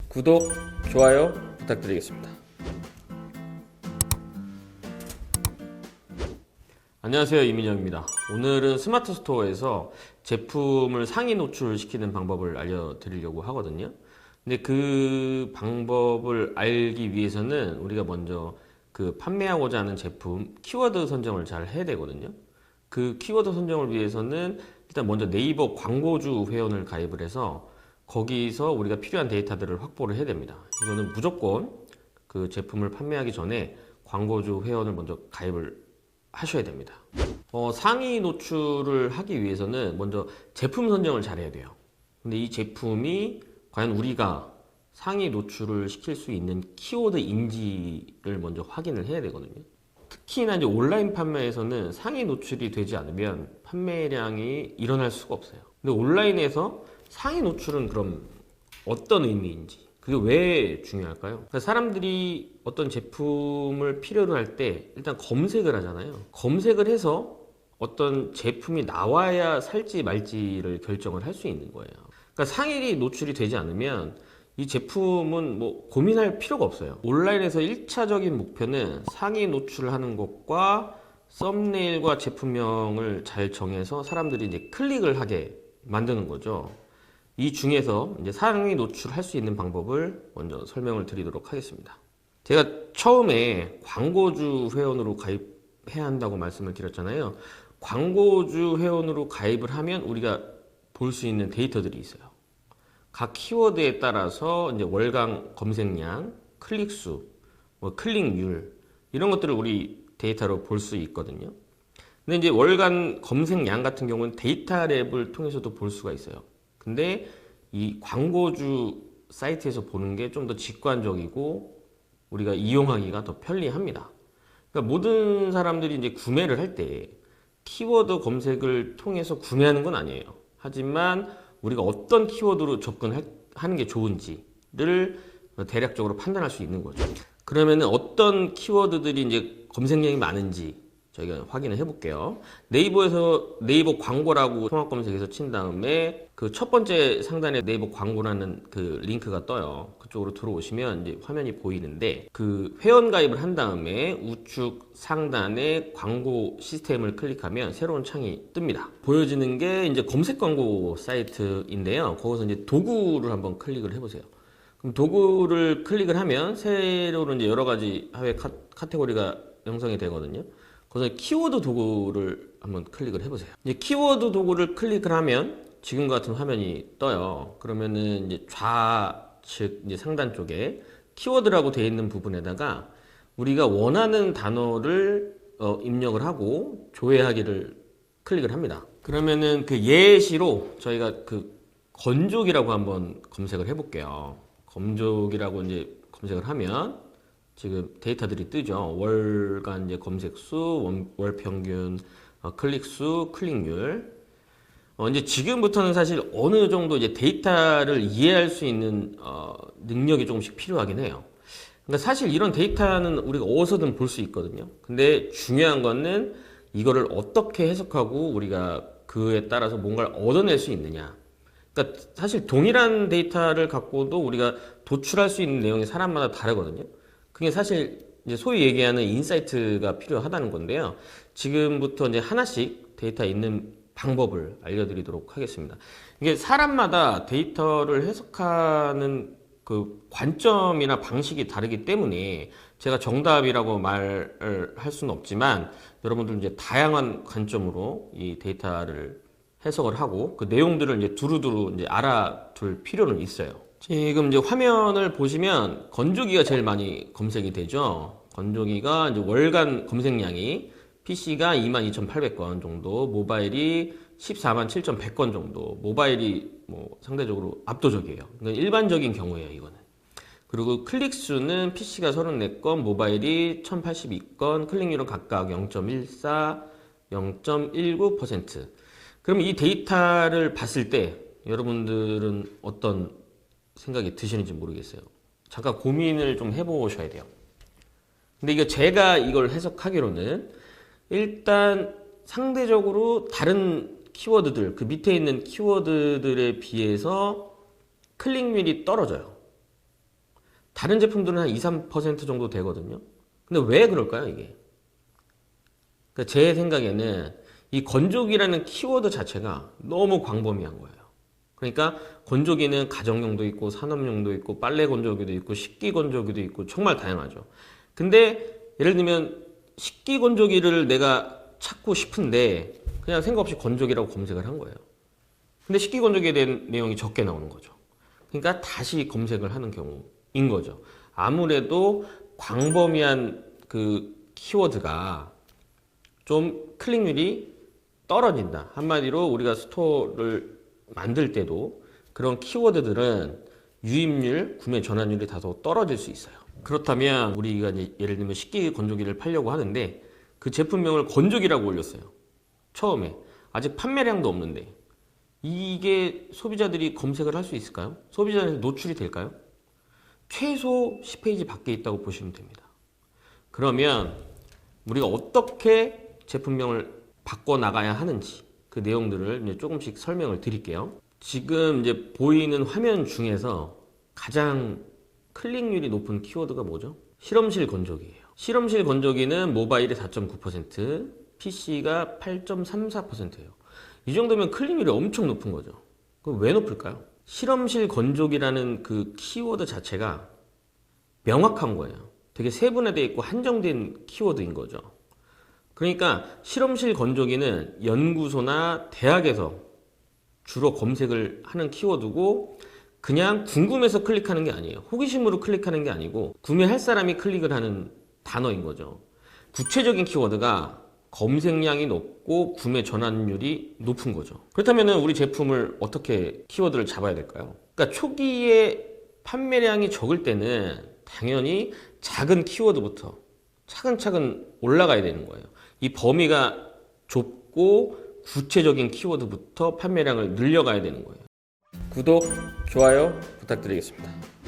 구독, 좋아요 부탁드리겠습니다. 안녕하세요, 이민영입니다. 오늘은 스마트 스토어에서 제품을 상위 노출시키는 방법을 알려드리려고 하거든요. 근데 그 방법을 알기 위해서는 우리가 먼저 그 판매하고자 하는 제품 키워드 선정을 잘 해야 되거든요. 그 키워드 선정을 위해서는 일단 먼저 네이버 광고주 회원을 가입을 해서 거기서 우리가 필요한 데이터들을 확보를 해야 됩니다. 이거는 무조건 그 제품을 판매하기 전에 광고주 회원을 먼저 가입을 하셔야 됩니다. 상위 노출을 하기 위해서는 먼저 제품 선정을 잘 해야 돼요. 근데 이 제품이 과연 우리가 상위 노출을 시킬 수 있는 키워드인지를 먼저 확인을 해야 되거든요. 특히나 이제 온라인 판매에서는 상위 노출이 되지 않으면 판매량이 일어날 수가 없어요. 근데 온라인에서 상위 노출은 그럼 어떤 의미인지, 그게 왜 중요할까요? 그러니까 사람들이 어떤 제품을 필요로 할 때 일단 검색을 하잖아요. 검색을 해서 어떤 제품이 나와야 살지 말지를 결정을 할 수 있는 거예요. 그러니까 상위 노출이 되지 않으면 이 제품은 뭐 고민할 필요가 없어요. 온라인에서 1차적인 목표는 상위 노출을 하는 것과 썸네일과 제품명을 잘 정해서 사람들이 이제 클릭을 하게 만드는 거죠. 이 중에서 이제 상위 노출할 수 있는 방법을 먼저 설명을 드리도록 하겠습니다. 제가 처음에 광고주 회원으로 가입해야 한다고 말씀을 드렸잖아요. 광고주 회원으로 가입을 하면 우리가 볼 수 있는 데이터들이 있어요. 각 키워드에 따라서 이제 월간 검색량, 클릭수, 뭐 클릭률 이런 것들을 우리 데이터로 볼 수 있거든요. 근데 이제 월간 검색량 같은 경우는 데이터랩을 통해서도 볼 수가 있어요. 근데 이 광고주 사이트에서 보는 게 좀 더 직관적이고 우리가 이용하기가 더 편리합니다. 그러니까 모든 사람들이 이제 구매를 할 때 키워드 검색을 통해서 구매하는 건 아니에요. 하지만 우리가 어떤 키워드로 접근하는 게 좋은지를 대략적으로 판단할 수 있는 거죠. 그러면 어떤 키워드들이 이제 검색량이 많은지 저희가 확인을 해볼게요. 네이버 광고라고 통합 검색에서 친 다음에 그 첫 번째 상단에 네이버 광고라는 그 링크가 떠요. 그쪽으로 들어오시면 이제 화면이 보이는데 그 회원 가입을 한 다음에 우측 상단에 광고 시스템을 클릭하면 새로운 창이 뜹니다. 보여지는 게 이제 검색 광고 사이트인데요. 거기서 이제 도구를 한번 클릭을 해보세요. 그럼 도구를 클릭을 하면 새로운 이제 여러 가지 하회 카테고리가 형성이 되거든요. 거기서 키워드 도구를 한번 클릭을 해보세요. 이제 키워드 도구를 클릭을 하면 지금과 같은 화면이 떠요. 그러면은 이제 좌측 이제 상단 쪽에 키워드라고 되어 있는 부분에다가 우리가 원하는 단어를 입력을 하고 조회하기를 클릭을 합니다. 그러면은 그 예시로 저희가 그 건조기라고 한번 검색을 해볼게요. 건조기라고 이제 검색을 하면 지금 데이터들이 뜨죠. 월간 이제 검색 수, 월 평균 클릭 수, 클릭률. 이제 지금부터는 사실 어느 정도 이제 데이터를 이해할 수 있는 능력이 조금씩 필요하긴 해요. 그러니까 사실 이런 데이터는 우리가 어디서든 볼 수 있거든요. 근데 중요한 거는 이거를 어떻게 해석하고 우리가 그에 따라서 뭔가를 얻어낼 수 있느냐. 그러니까 사실 동일한 데이터를 갖고도 우리가 도출할 수 있는 내용이 사람마다 다르거든요. 그게 사실 이제 소위 얘기하는 인사이트가 필요하다는 건데요. 지금부터 이제 하나씩 데이터 있는 방법을 알려드리도록 하겠습니다. 이게 사람마다 데이터를 해석하는 그 관점이나 방식이 다르기 때문에 제가 정답이라고 말을 할 수는 없지만 여러분들 이제 다양한 관점으로 이 데이터를 해석을 하고 그 내용들을 이제 두루두루 이제 알아둘 필요는 있어요. 지금 이제 화면을 보시면 건조기가 제일 많이 검색이 되죠. 건조기가 이제 월간 검색량이 PC가 22,800건 정도, 모바일이 147,100건 정도, 모바일이 뭐 상대적으로 압도적이에요. 그러니까 일반적인 경우예요, 이거는. 그리고 클릭 수는 PC가 34건, 모바일이 1,082건, 클릭률은 각각 0.14, 0.19%. 그럼 이 데이터를 봤을 때 여러분들은 어떤 생각이 드시는지 모르겠어요. 잠깐 고민을 좀 해보셔야 돼요. 근데 이거 제가 이걸 해석하기로는 일단 상대적으로 다른 키워드들, 그 밑에 있는 키워드들에 비해서 클릭률이 떨어져요. 다른 제품들은 한 2, 3% 정도 되거든요. 근데 왜 그럴까요, 이게? 그러니까 제 생각에는 이 건조기라는 키워드 자체가 너무 광범위한 거예요. 그러니까 건조기는 가정용도 있고 산업용도 있고 빨래 건조기도 있고 식기 건조기도 있고 정말 다양하죠. 근데 예를 들면 식기 건조기를 내가 찾고 싶은데 그냥 생각 없이 건조기라고 검색을 한 거예요. 근데 식기 건조기에 대한 내용이 적게 나오는 거죠. 그러니까 다시 검색을 하는 경우인 거죠. 아무래도 광범위한 그 키워드가 좀 클릭률이 떨어진다. 한마디로 우리가 스토어를 만들 때도 그런 키워드들은 유입률, 구매 전환율이 다소 떨어질 수 있어요. 그렇다면 우리가 이제 예를 들면 식기 건조기를 팔려고 하는데 그 제품명을 건조기라고 올렸어요. 처음에. 아직 판매량도 없는데 이게 소비자들이 검색을 할 수 있을까요? 소비자한테 노출이 될까요? 최소 10페이지 밖에 있다고 보시면 됩니다. 그러면 우리가 어떻게 제품명을 바꿔 나가야 하는지 그 내용들을 이제 조금씩 설명을 드릴게요. 지금 이제 보이는 화면 중에서 가장 클릭률이 높은 키워드가 뭐죠? 실험실 건조기예요. 실험실 건조기는 모바일이 4.9%, PC가 8.34%예요. 이 정도면 클릭률이 엄청 높은 거죠. 그럼 왜 높을까요? 실험실 건조기라는 그 키워드 자체가 명확한 거예요. 되게 세분화되어 있고 한정된 키워드인 거죠. 그러니까 실험실 건조기는 연구소나 대학에서 주로 검색을 하는 키워드고 그냥 궁금해서 클릭하는 게 아니에요. 호기심으로 클릭하는 게 아니고 구매할 사람이 클릭을 하는 단어인 거죠. 구체적인 키워드가 검색량이 높고 구매 전환율이 높은 거죠. 그렇다면 우리 제품을 어떻게 키워드를 잡아야 될까요? 그러니까 초기에 판매량이 적을 때는 당연히 작은 키워드부터 차근차근 올라가야 되는 거예요. 이 범위가 좁고 구체적인 키워드부터 판매량을 늘려가야 되는 거예요. 구독, 좋아요 부탁드리겠습니다.